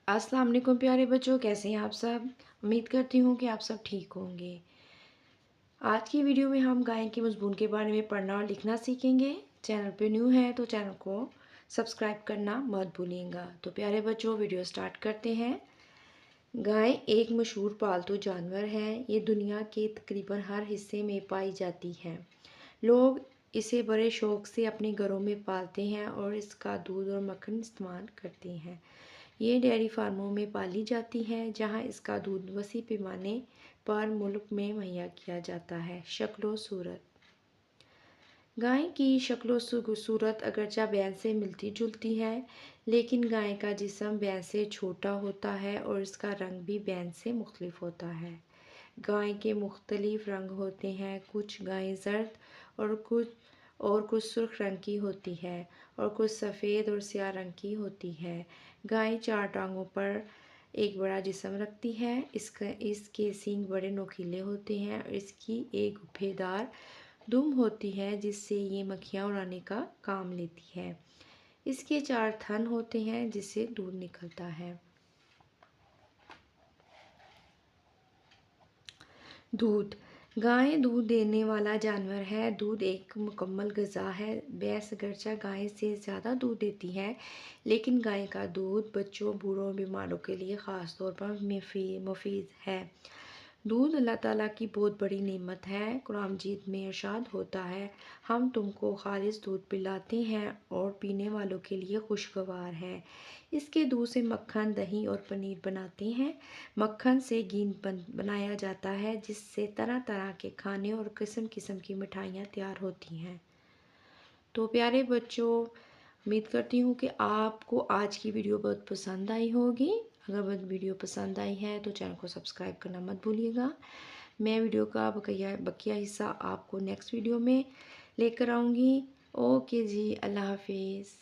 अस्सलाम वालेकुम प्यारे बच्चों, कैसे हैं आप सब। उम्मीद करती हूँ कि आप सब ठीक होंगे। आज की वीडियो में हम गाय के मज़मून के बारे में पढ़ना और लिखना सीखेंगे। चैनल पे न्यू है तो चैनल को सब्सक्राइब करना मत भूलिएगा। तो प्यारे बच्चों, वीडियो स्टार्ट करते हैं। गाय एक मशहूर पालतू जानवर है। ये दुनिया के तकरीबन हर हिस्से में पाई जाती है। लोग इसे बड़े शौक से अपने घरों में पालते हैं और इसका दूध और मक्खन इस्तेमाल करते हैं। ये डेयरी फार्मों में पाली जाती है, जहां इसका दूध वसी पैमाने पर मुल्क में मुहैया किया जाता है। शक्ल व सूरत। गाय की शक्ल सूरत अगरचा भैंस से मिलती जुलती है, लेकिन गाय का जिस्म भैंस से छोटा होता है और इसका रंग भी भैंस से मुख्तलिफ होता है। गाय के मुख्तलिफ रंग होते हैं। कुछ गायें जर्द और कुछ सुर्ख रंग की होती है और कुछ सफ़ेद और स्याह रंग की होती है। गाय 4 टांगों पर एक बड़ा जिस्म रखती है। इसके सींग बड़े नोकीले होते हैं और इसकी एक गुफेदार दुम होती है, जिससे ये मक्खियाँ उड़ाने का काम लेती है। इसके 4 थन होते हैं, जिससे दूध निकलता है। दूध। गाय दूध देने वाला जानवर है। दूध एक मुकम्मल ग़िज़ा है। भैंस अगरचा गाय से ज़्यादा दूध देती है, लेकिन गाय का दूध बच्चों, बूढ़ों और बीमारों के लिए ख़ास तौर पर मुफीद है। दूध अल्लाह ताला की बहुत बड़ी नेमत है। कुरान मजीद में इरशाद होता है, हम तुमको खालिस दूध पिलाते हैं और पीने वालों के लिए खुशगवार है। इसके दूध से मक्खन, दही और पनीर बनाते हैं। मक्खन से घी बनाया जाता है, जिससे तरह तरह के खाने और किस्म किस्म की मिठाइयाँ तैयार होती हैं। तो प्यारे बच्चों, उम्मीद करती हूँ कि आपको आज की वीडियो बहुत पसंद आई होगी। अगर वीडियो पसंद आई है तो चैनल को सब्सक्राइब करना मत भूलिएगा। मैं वीडियो का बकिया हिस्सा आपको नेक्स्ट वीडियो में लेकर आऊँगी। ओके जी, अल्लाह हाफिज़।